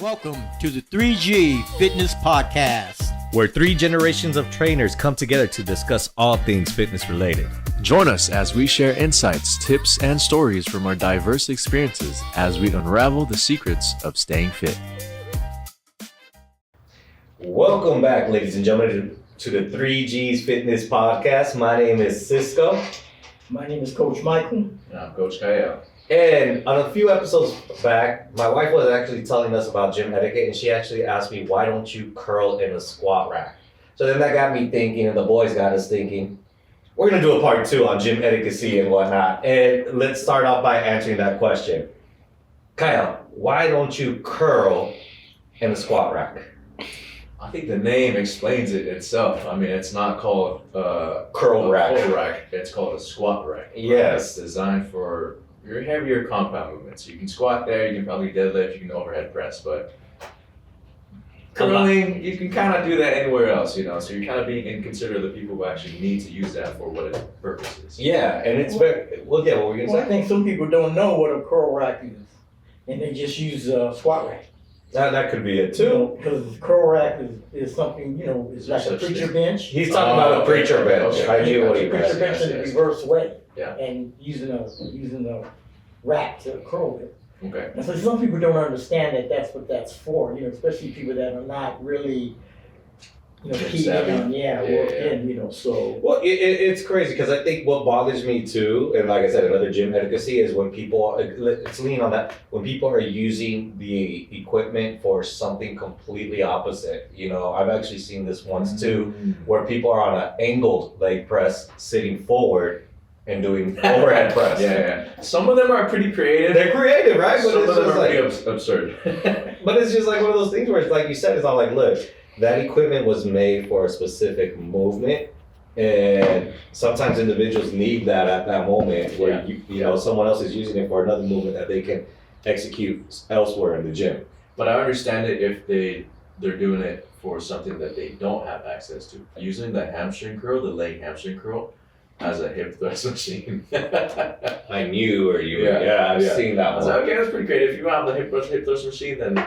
Welcome to the 3G Fitness Podcast, where 3 generations of trainers come together to discuss all things fitness related. Join us as we share insights, tips, and stories from our diverse experiences as we unravel the secrets of staying fit. Welcome back, ladies and gentlemen, to the 3G's Fitness Podcast. My name is Cisco. My name is Coach Michael. And I'm Coach Kyle. And on a few episodes back, my wife was actually telling us about gym etiquette, and she actually asked me, why don't you curl in a squat rack? So then that got me thinking, and the boys got us thinking, we're going to do a part 2 on gym etiquette and whatnot. And let's start off by answering that question. Kyle, why don't you curl in a squat rack? I think the name explains it itself. I mean, it's not called Curl rack. Curl rack. It's called a squat rack. Yes. It's designed for your heavier compound movements. You can squat there, you can probably deadlift, you can overhead press, but curling, you can kind of do that anywhere else, you know, so you're kind of being considerate of the people who actually need to use that for what its purpose is. Yeah, and it's very, well, yeah, what were you Well, going I to say? think some people don't know what a curl rack is, and they just use a squat rack. That could be it too. Because curl rack is something, you know, it's like a Such preacher thing. bench. He's talking about a preacher bench. Okay. I knew what he Preacher meant. bench in the yes. reverse way. Yeah. And using a rack to curl with. Okay. And so some people don't understand that that's what that's for, you know, especially people that are not really, you know, keyed Savvy. in on, Yeah, worked yeah. in, you know, so. Well, it's crazy because I think what bothers me too, and like I said, another gym etiquette is when people, let's lean on that, when people are using the equipment for something completely opposite. You know, I've actually seen this once too, where people are on an angled leg press sitting forward and doing overhead press. Yeah. Some of them are pretty creative. They're creative, right? But Some it's of them just are like, pretty absurd. but it's just like one of those things where it's like you said, it's all like, look, that equipment was made for a specific movement, and sometimes individuals need that at that moment where you know someone else is using it for another movement that they can execute elsewhere in the gym. But I understand it if they're doing it for something that they don't have access to. Using the hamstring curl, the leg hamstring curl, as a hip thrust machine. I knew where you were. Yeah, Yeah, I've yeah. seen that I was one. like, okay, that's pretty great. If you have the hip thrust machine, then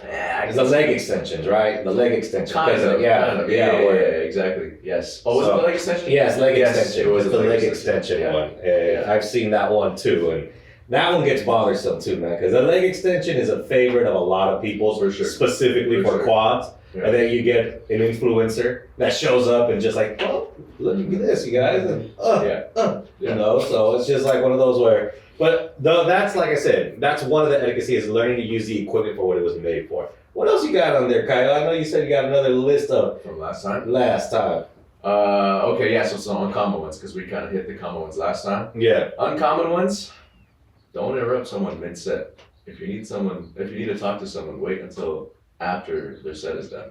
It's the leg extensions, right? The leg extension. Kind of, Yeah, where- exactly. Yes. Oh, was it So- the leg extension? Yes, leg extension. It was It's the leg extension yeah. one. Yeah. I've seen that one too, and that one gets bothersome too, man. Because the leg extension is a favorite of a lot of people, For sure. specifically For for sure. quads. Yeah. And then you get an influencer that shows up and just like, oh, look at this, you guys, and Yeah. you know. So it's just like one of those where, but that's like I said, that's one of the etiquette is learning to use the equipment for what it was made for. What else you got on there, Kyle? I know you said you got another list of From last time? last time. Okay, yeah, so some uncommon ones, because we kind of hit the common ones last time. Yeah. Uncommon ones, don't interrupt someone mid-set. If you need to talk to someone, wait until after their set is done.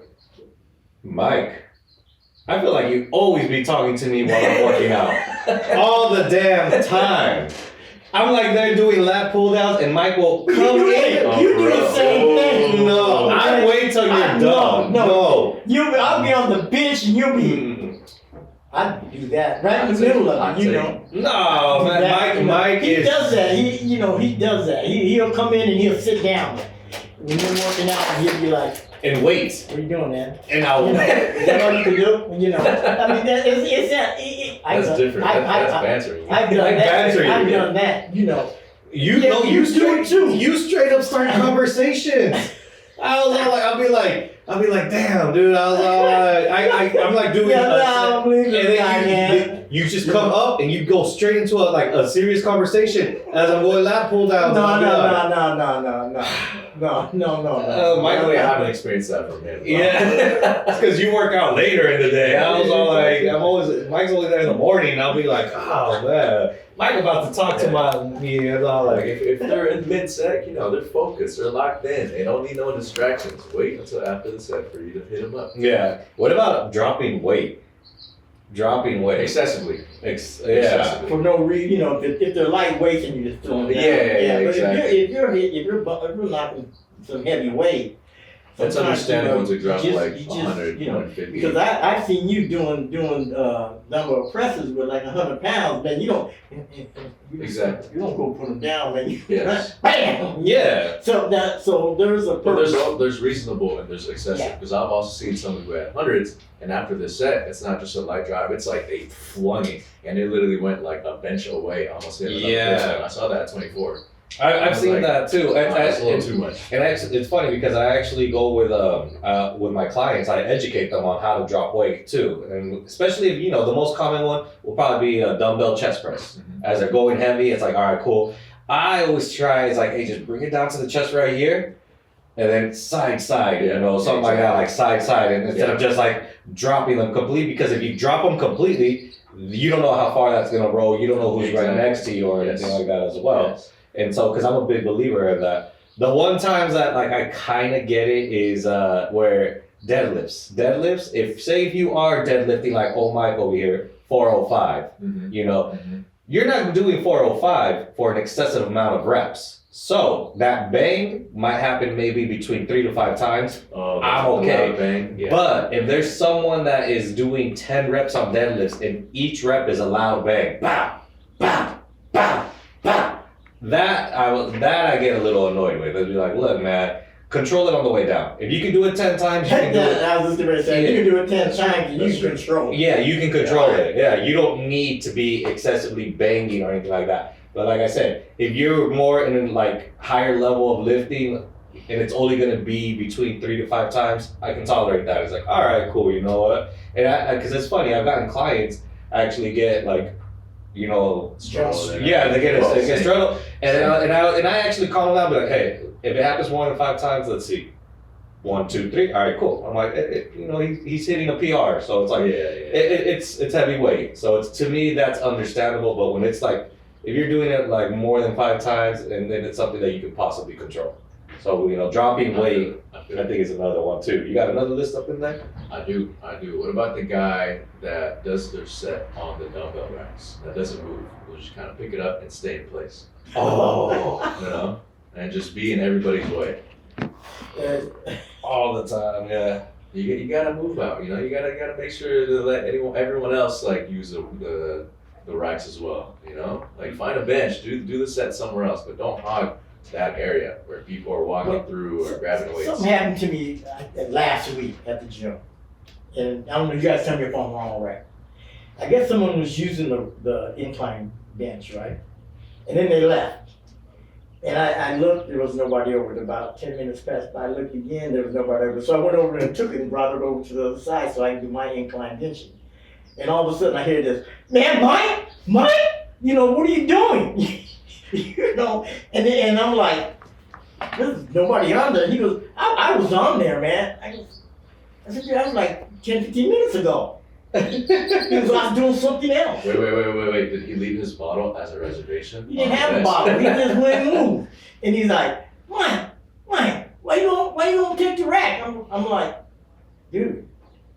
Mike, I feel like you always be talking to me while I'm working out. All the damn time. I'm like they're doing lat pull downs and Mike will come in. Oh, You do bro. the same thing. No, I wait till you're done. No. I'll be on the bench and you'll be. I do that right in the middle of it, you know. No, man, Mike He is. does that. He does that. He'll come in and he'll sit down. When you're working out, he'll be like, And wait. "What are you doing, man?" And I'll. You know, is that all you can do? You know, I mean, it's that. That's different. That's bantering. I've done Like that. bantering, I've yeah. done that. You know. You Yeah, know, you do it too. You straight up start conversations. I was all like, I'll be like, damn, dude. I was all like, I'm like doing. Yeah, I don't believe and this guy, then man. you just come up and you go straight into a serious conversation as I'm going lat pull downs. No. Luckily, I haven't experienced that from him. Yeah, it's because you work out later in the day. I was all like, Mike's only there in the morning. And I'll be like, oh man, Mike about to talk to me. And all Like like, if they're in mid-set, you know, they're focused, they're locked in. They don't need no distractions. Wait until after the set for you to hit them up. yeah. What about dropping weight? Dropping weight. Excessively. Yeah. Excessively. For no reason, you know, if they're lightweight and you just throw them down. Yeah, But exactly. if you're knocking some heavy weight, It's sometimes, understandable to drop you like just, 100, you know, 150. because I've seen you doing dumbbell presses with like 100 pounds, man. You don't Exactly. You don't go put them down, man. You Yes. bam. Yeah. So there's a But purpose. there's reasonable and there's excessive, Yeah. because I've also seen some who had hundreds, and after the set, it's not just a light drive, it's like they flung it, and it literally went like a bench away, almost hit another Yeah. person. I saw that at 24. I've seen like, that too. That's a little too much. And actually, it's funny because I actually go with my clients. I educate them on how to drop weight too, and especially if the most common one will probably be a dumbbell chest press. As they're going heavy, it's like, all right, cool. I always try. It's like, hey, just bring it down to the chest right here, and then side, something like that, like side, and instead of just like dropping them completely. Because if you drop them completely, you don't know how far that's gonna roll. You don't know who's right next to you or anything like that as well. Yes. And so, because I'm a big believer in that, the one times that like I kind of get it is where deadlifts. If you are deadlifting like Mike over here, 405, you're not doing 405 for an excessive amount of reps. So that bang might happen maybe between 3 to 5 times. I'm okay. Bang. Yeah. But if there's someone that is doing 10 reps on deadlifts and each rep is a loud bang, pow, pow, pow, pow. That I get a little annoyed with. I'd be like, look, man, control it on the way down. If you can do it 10 times, you can do it. I was just going to say, you can do it 10 times and you can control it. Yeah, you can control it. Yeah, you don't need to be excessively banging or anything like that. But like I said, if you're more in like higher level of lifting and it's only going to be between 3 to 5 times, I can tolerate that. It's like, all right, cool, you know what? And because it's funny, I've gotten clients actually get like, Struggle. yeah, they get struggle, and I actually calm them down, be like, hey, if it happens more than 5 times, let's see, 1, 2, 3, all right, cool. I'm like, he's hitting a PR, so it's like, it's heavyweight, so it's, to me that's understandable. But when it's like, if you're doing it like more than 5 times, and then it's something that you could possibly control. So dropping weight, I think is another one too. You got another list up in there? I do. What about the guy that does their set on the dumbbell racks, that doesn't move? They'll just kind of pick it up and stay in place. Oh. And just be in everybody's way. All the time, yeah. You gotta move out. You gotta make sure to let everyone else like use the racks as well. Like find a bench, do the set somewhere else, but don't hog that area where people are walking through or grabbing weights. Something happened to me last week at the gym. And I don't know, you guys tell me if I'm wrong or right. I guess someone was using the incline bench, right? And then they left. And I looked, there was nobody over it. About 10 minutes passed by, I looked again, there was nobody over. So I went over and took it and brought it over to the other side so I can do my incline benching. And all of a sudden I hear this, man, Mike, what are you doing? And I'm like, there's nobody on there. He goes, I was on there, man. I said, yeah, that was like 10, 15 minutes ago. He goes, I was doing something else. Wait. Did he leave his bottle as a reservation? He didn't have a bottle. He just went and moved. And he's like, Mike, why you don't take the rack? I'm like, dude,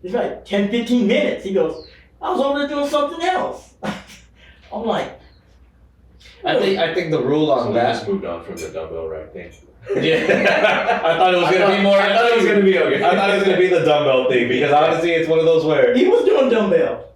it's like 10, 15 minutes. He goes, I was over there doing something else. I'm like, I think the rule on So we that. just moved on from the dumbbell rack thing. Yeah, I thought it was gonna be more. I thought it was gonna be okay. I thought it was gonna be the dumbbell thing because honestly, it's one of those where. he was doing dumbbell.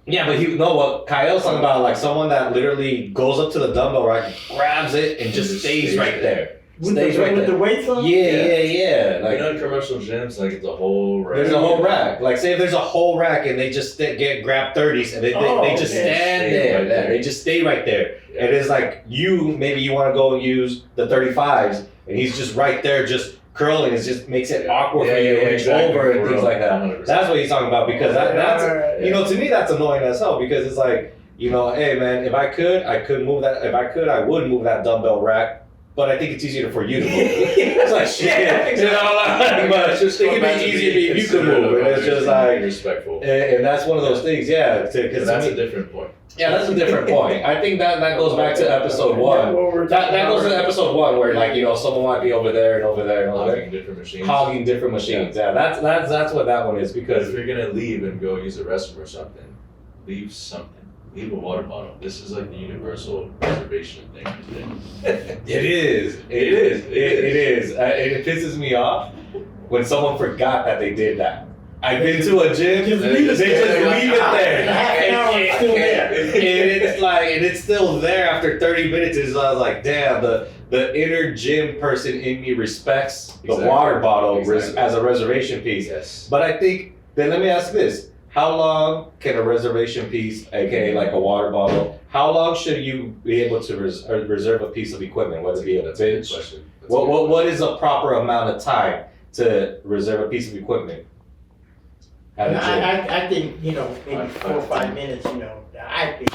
Yeah, but what Kyle's talking about, like someone that literally goes up to the dumbbell rack, grabs it, and just stays right there. With the weights on? Yeah. Like in commercial gyms, like it's a whole rack. there's a whole rack. Like say if there's a whole rack and they just get grab 30s and they just stand there. Right there. They just stay right there. Yeah. And it's like maybe you want to go and use the 35s and he's just right there just curling. It just makes it awkward for you to reach over and things like that. 100%. That's what he's talking about because that's to me that's annoying as hell because it's like hey man, if I could move that. If I could, I would move that dumbbell rack. But I think it's easier for you to move. It's like shit, but it could be easier if you could move. And it's just like respectful. And that's one of those things, yeah. Because that's a different point. Yeah, that's a different point. I think that goes back to episode 1. That goes to episode 1 where someone might be over there and over there and over there. Hogging different machines. Hogging different machines. Yeah, that's what that one is Because because if you're gonna leave and go use a restroom or something, leave something. Leave a water bottle. This is like the universal reservation thing. it is. It pisses me off when someone forgot that they did that. I've been to a gym, Just they leave just it there. leave it there. Half an hour, it's still there. And it's like, and it's still there after 30 minutes. Is I was like, damn, the inner gym person in me respects the water bottle as a reservation piece. Yes. But I think, then let me ask this. How long can a reservation piece, aka like a water bottle, how long should you be able to reserve a piece of equipment, whether it be a bench? What is a proper amount of time to reserve a piece of equipment at a gym? I think, maybe 4 or 5 minutes, I think,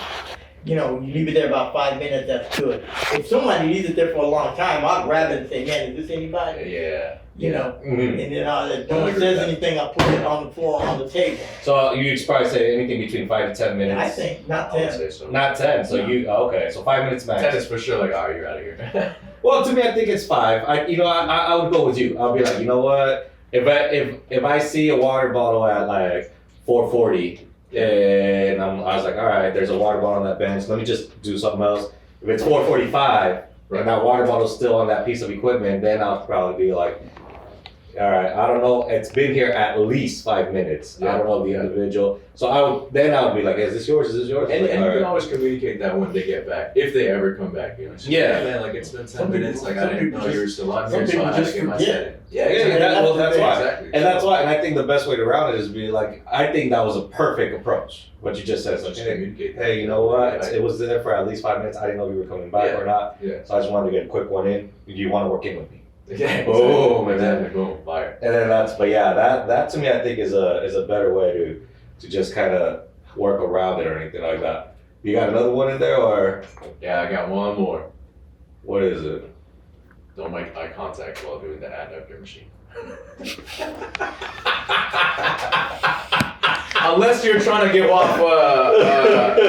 you leave it there about 5 minutes, that's good. If somebody leaves it there for a long time, I'd grab it and say, man, is this anybody? Yeah. And then if no one says anything, I put it on the floor on the table. So you'd probably say anything between 5 to 10 minutes? I think, not I would 10. say so. Not 10, so okay, so 5 minutes max. 10 is for sure like, oh, you're out of here. Well, to me, I think it's 5. I would go with you. I'll be like, you know what? If I see a water bottle at like 4:40, and I was like, all right, there's a water bottle on that bench. Let me just do something else. If it's 4:45 and that water bottle's still on that piece of equipment, then I'll probably be like, all right, I don't know. It's been here at least 5 minutes. Yeah. I don't know the individual. So I would be like, is this yours? Is this yours? And Like, you all can right. always communicate that when they get back, if they ever come back. So, Yeah. Man, like it's been 10 Some minutes. people- Like I some didn't people know you were just- still on some here, so people I had to just get my forget. set in. Yeah, exactly. that's why. Exactly. And that's why, and I think the best way around it is be like, I think that was a perfect approach. What you just said, is like, Just communicate. hey, you know what? Right. It was there for at least 5 minutes. I didn't know you were coming back Yeah. or not. Yeah. So I just wanted to get a quick one in. Do you want to work in with me? Yeah. Boom, and Exactly. then- Boom. Fire. And then that to me, I think is a better way to just kind of work around it or anything like that. You got another one in there, or Yeah, I got one more. what is it? Don't make eye contact while doing the adductor machine. Unless you're trying to give off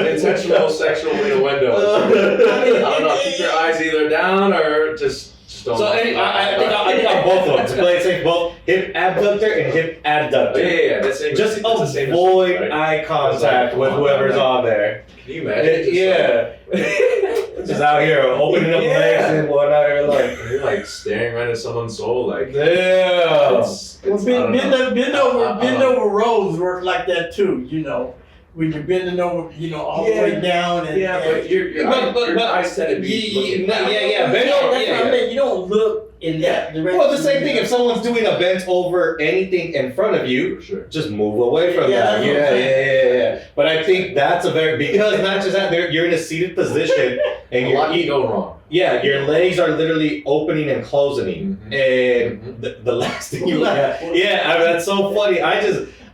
intentional sexual innuendo. I don't know. Keep your eyes either down or just don't. So I think on both of them. To play it safe, both hip abductor and hip adductor. Yeah. That's Just that's the same avoid machine, right? eye contact with whoever's on there. Can you imagine? Just out here opening up legs and whatnot. You're like staring right at someone's soul, like Yeah. Bend over rows work like that too, when you're bending over, all the way down and but your eyes tend to be looking Bend over, that's what I mean. You don't look in that direction. Well, the same thing. If someone's doing a bent over anything in front of you, For sure. just move away from Yeah, that. that's what I'm Yeah. But I think that's because not just that, you're in a seated position and A lot can go wrong. Yeah, your legs are literally opening and closing, and the last thing you that's so funny.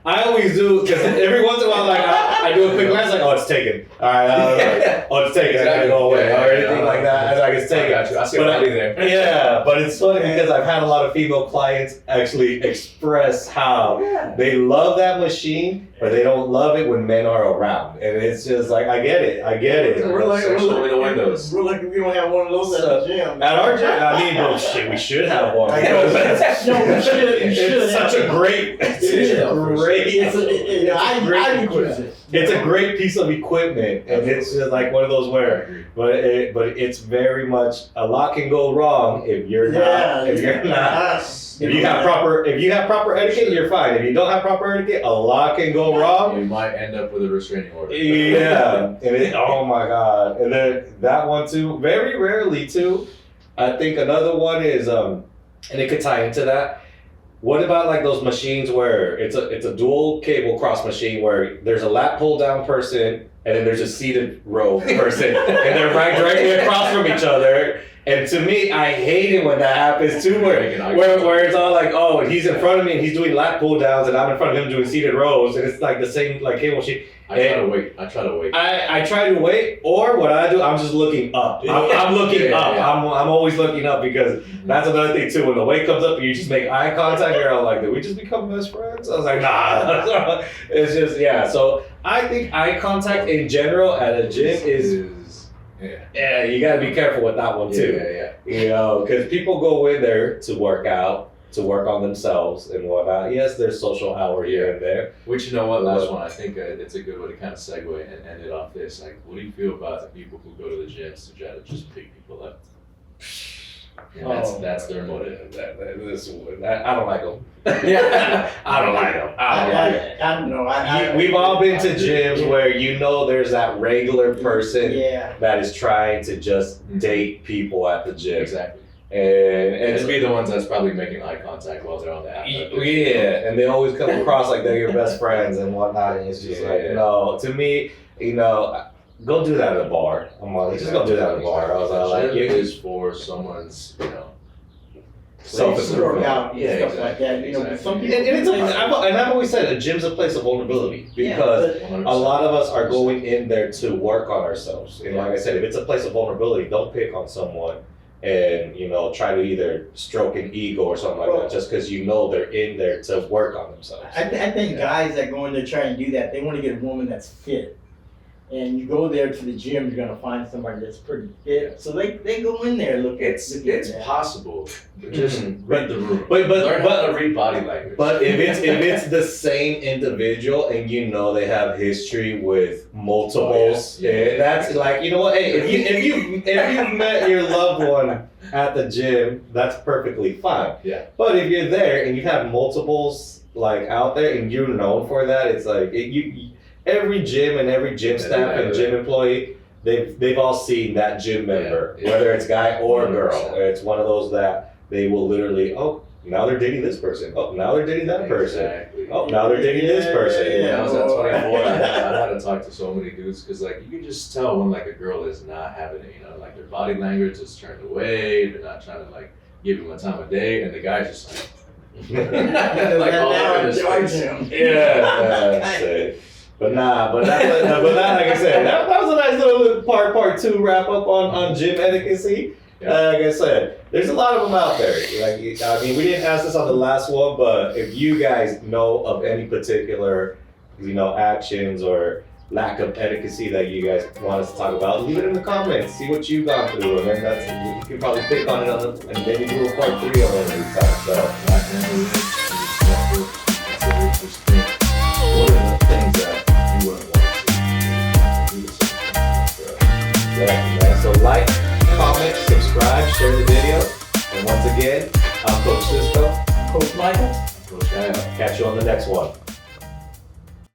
I always do, because every once in a while, like I do a quick glance, like, oh, it's taken. All right, oh, it's taken. I gotta go away, or anything like that. It's like it's taken. I got you. I see what I do there. Yeah, but it's funny because I've had a lot of female clients actually express how they love that machine, but they don't love it when men are around, and it's just like I get it. We're like Sexual innuendos. We're like we don't have one of those at the gym. At our gym, I mean, bro, shit, we should have one. I know, no, we should. It's such a great. It's a great piece of equipment, and it's just like one of those where, but it's very much a lot can go wrong if you're not. If you have proper etiquette, you're fine. If you don't have proper etiquette, a lot can go wrong. You might end up with a restraining order. Yeah, oh my god, and then that one too. Very rarely too. I think another one is and it could tie into that. What about like those machines where it's a dual cable cross machine where there's a lat pull down person and then there's a seated row person and they're right directly across from each other. And to me, I hate it when that happens too, where it's all like, oh, he's in front of me and he's doing lat pull downs and I'm in front of him doing seated rows and it's like the same like cable machine. I try to wait. I try to wait, or what I do, I'm just looking up. I'm looking up. Yeah. I'm always looking up because that's another thing too. When the weight comes up and you just make eye contact, you're all like, did we just become best friends? I was like, nah. It's just, So I think eye contact in general at a gym is you gotta be careful with that one too. Because people go in there to work out, to work on themselves and whatnot. Yes, there's social hour here and there. Which, you know what, last one, I think it's a good way to kind of segue and end it off this. Like, what do you feel about the people who go to the gyms to try to just pick people up? And that's their motive. I don't like them. Yeah, I don't like them. I don't know. We've all been to gyms where there's that regular person Yeah. that is trying to just date people at the gym. Exactly. And It'd be the ones that's probably making eye contact while they're on the app. yeah, and they always come across like they're your best friends and whatnot, and it's just no. To me, go do that at a bar. I'm like, just go do that at a bar. I was like, Gym is for someone's, self-improvement. Workout and stuff exactly, like that. You know, some And, people. I've always said a gym's a place of vulnerability because Yeah, 100%. a lot of us are going in there to work on ourselves. And like I said, if it's a place of vulnerability, don't pick on someone and try to either stroke an ego or something like that just because they're in there to work on themselves. I think guys that go in there trying to do that, they want to get a woman that's fit. And you go there to the gym, you're gonna find somebody that's pretty fit. So they go in there looking. It's possible. But just read the room. But Learn how to read body language. But if it's the same individual and they have history with multiples, that's like what? Hey, if you've met your loved one at the gym, that's perfectly fine. Yeah. But if you're there and you have multiples like out there and you're known for that, it's like every gym and every gym staff and gym employee, they've all seen that gym member, whether it's guy or girl. 100%. It's one of those that they will literally, now they're dating this person. Oh, now they're dating that person. Exactly. Oh, now they're dating this person. When I was at 24, I had to talk to so many dudes because you can just tell when a girl is not having it. Their body language is turned away. They're not trying to give you one time a day, and the guy's just all over his face. Yeah, that's it. But that, like I said, that was a nice little part two wrap up on gym etiquette. Like I said, there's a lot of them out there. We didn't ask this on the last one, but if you guys know of any particular, actions or lack of etiquette that you guys want us to talk about, leave it in the comments. See what you've gone through, and then you can probably pick on it and maybe do a part 3 on it next time. So. What are the things that you wouldn't want to do? Yeah, so like, comment, subscribe, share the video. And once again, I'm Coach Cisco. Coach Michael. Coach Kyle. Catch you on the next one.